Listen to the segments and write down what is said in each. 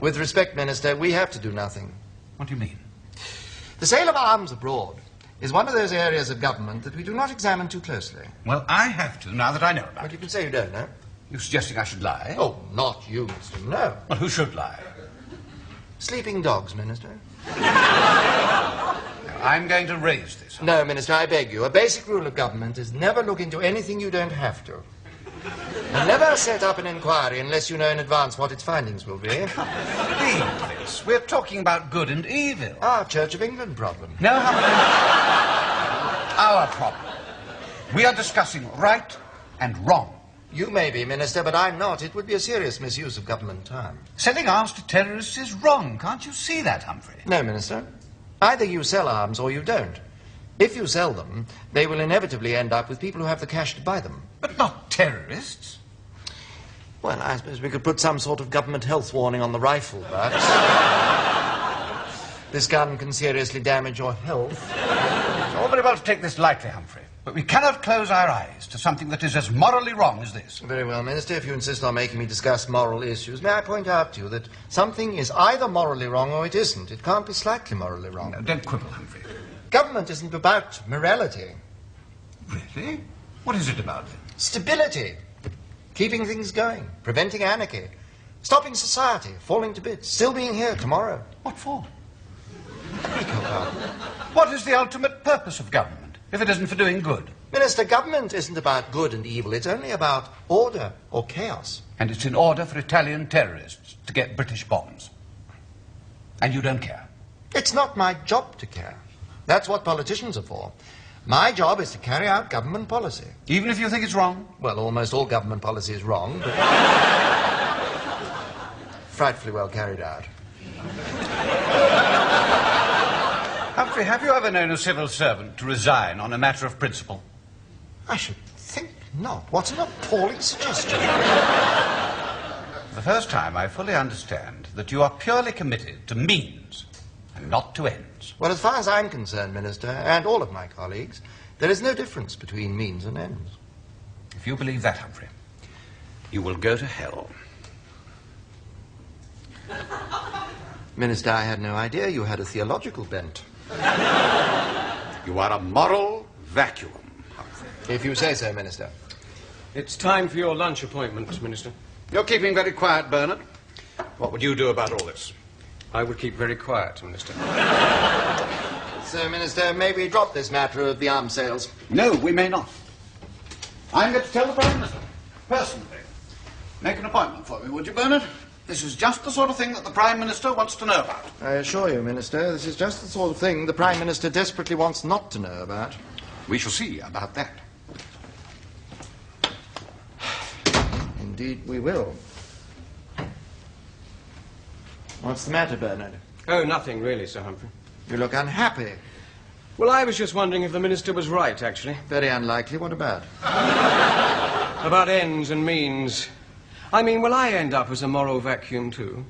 With respect, Minister, we have to do nothing. What do you mean? The sale of arms abroad is one of those areas of government that we do not examine too closely. Well, I have to, now that I know about But it. you can say you don't know. You're suggesting I should lie? Oh, not you, Mr. No. Well, who should lie? Sleeping dogs, Minister. I'm going to raise this. No, Minister, I beg you. A basic rule of government is never look into anything you don't have to. And never set up an inquiry unless you know in advance what its findings will be. Read this. We're talking about good and evil. Our Church of England problem. No, our problem. We are discussing right and wrong. You may be, Minister, but I'm not. It would be a serious misuse of government time. Selling arms to terrorists is wrong. Can't you see that, Humphrey? No, Minister. Either you sell arms or you don't. If you sell them, they will inevitably end up with people who have the cash to buy them. But not terrorists. Well, I suppose we could put some sort of government health warning on the rifle, perhaps. This gun can seriously damage your health. It's all very well to take this lightly, Humphrey, but we cannot close our eyes to something that is as morally wrong as this. Very well, Minister. If you insist on making me discuss moral issues, may I point out to you that something is either morally wrong or it isn't. It can't be slightly morally wrong. No, don't quibble, Humphrey. Government isn't about morality. Really? What is it about? Stability. Keeping things going. Preventing anarchy. Stopping society. Falling to bits. Still being here tomorrow. What for? Beg your pardon. What is the ultimate purpose of government, if it isn't for doing good? Minister, government isn't about good and evil. It's only about order or chaos. And it's in order for Italian terrorists to get British bombs. And you don't care. It's not my job to care. That's what politicians are for. My job is to carry out government policy. Even if you think it's wrong? Well, almost all government policy is wrong, but frightfully well carried out. Humphrey, have you ever known a civil servant to resign on a matter of principle? I should think not. What an appalling suggestion. For the first time, I fully understand that you are purely committed to means and not to ends. Well, as far as I'm concerned, Minister, and all of my colleagues, there is no difference between means and ends. If you believe that, Humphrey, you will go to hell. Minister, I had no idea you had a theological bent. You are a moral vacuum, Humphrey. If you say so, Minister. It's time for your lunch appointment, Minister. You're keeping very quiet, Bernard. What would you do about all this? I would keep very quiet, Minister. So, Minister, may we drop this matter of the arms sales? No, we may not. I'm going to tell the Prime Minister, personally. Make an appointment for me, would you, Bernard? This is just the sort of thing that the Prime Minister wants to know about. I assure you, Minister, this is just the sort of thing the Prime Minister desperately wants not to know about. We shall see about that. Indeed, we will. What's the matter, Bernard? Oh, nothing really, Sir Humphrey. You look unhappy. Well, I was just wondering if the Minister was right, actually. Very unlikely. What about? About ends and means. I mean, will I end up as a moral vacuum, too?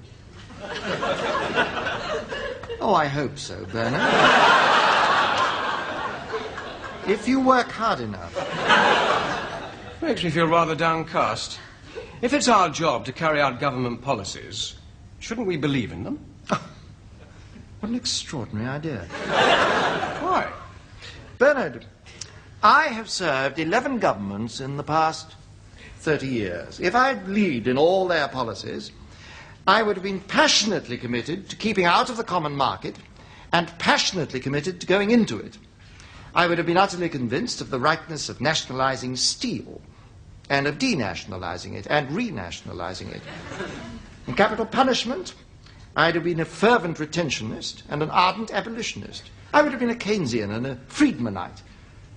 Oh, I hope so, Bernard. If you work hard enough. Makes me feel rather downcast. If it's our job to carry out government policies, shouldn't we believe in them? Oh, what an extraordinary idea. Why? Bernard, I have served 11 governments in the past 30 years. If I'd lead in all their policies, I would have been passionately committed to keeping out of the common market and passionately committed to going into it. I would have been utterly convinced of the rightness of nationalizing steel and of denationalizing it and renationalizing it. In capital punishment, I'd have been a fervent retentionist and an ardent abolitionist. I would have been a Keynesian and a Friedmanite,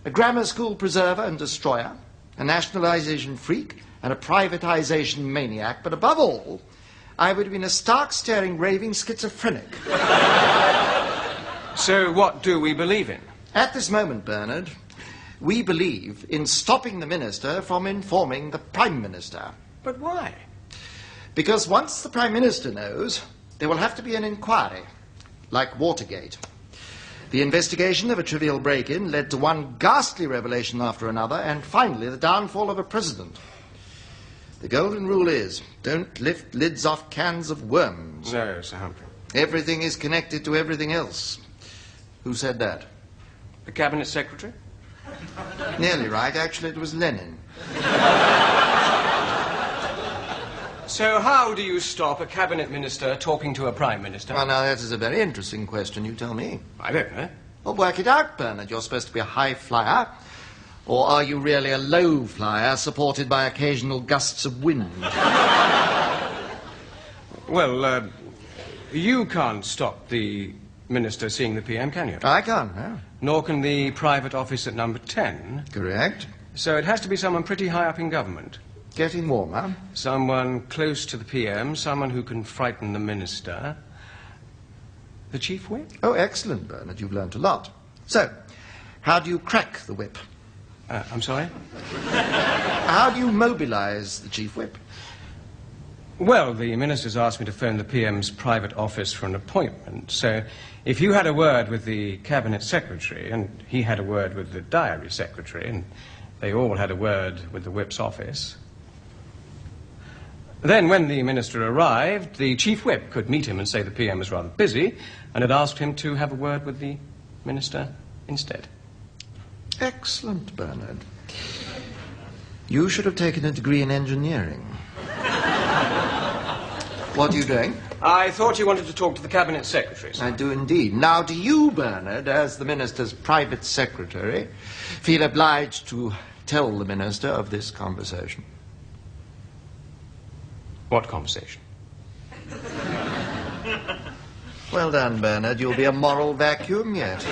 a grammar school preserver and destroyer, a nationalization freak and a privatization maniac, but above all, I would have been a stark-staring, raving schizophrenic. So what do we believe in? At this moment, Bernard, we believe in stopping the Minister from informing the Prime Minister. But why? Because once the Prime Minister knows, there will have to be an inquiry, like Watergate. The investigation of a trivial break-in led to one ghastly revelation after another, and finally the downfall of a president. The golden rule is, don't lift lids off cans of worms. No, Sir Humphrey. Everything is connected to everything else. Who said that? The Cabinet Secretary? Nearly right. Actually, it was Lenin. So how do you stop a Cabinet Minister talking to a Prime Minister? Well, now, that is a very interesting question. You tell me. I don't know. Well, work it out, Bernard. You're supposed to be a high flyer. Or are you really a low flyer, supported by occasional gusts of wind? Well, you can't stop the Minister seeing the PM, can you? I can't, no. Nor can the private office at number 10. Correct. So it has to be someone pretty high up in government. Getting warmer. Someone close to the PM, someone who can frighten the Minister. The Chief Whip? Oh, excellent, Bernard. You've learnt a lot. So, how do you crack the whip? I'm sorry? How do you mobilise the Chief Whip? Well, the Minister's asked me to phone the PM's private office for an appointment, so if you had a word with the Cabinet Secretary, and he had a word with the Diary Secretary, and they all had a word with the Whip's office, then when the Minister arrived, the Chief Whip could meet him and say the PM was rather busy, and had asked him to have a word with the Minister instead. Excellent, Bernard. You should have taken a degree in engineering. What are you doing? I thought you wanted to talk to the Cabinet Secretary. I do indeed. Now, do you, Bernard, as the Minister's private secretary, feel obliged to tell the Minister of this conversation? What conversation? Well done, Bernard. You'll be a moral vacuum yet.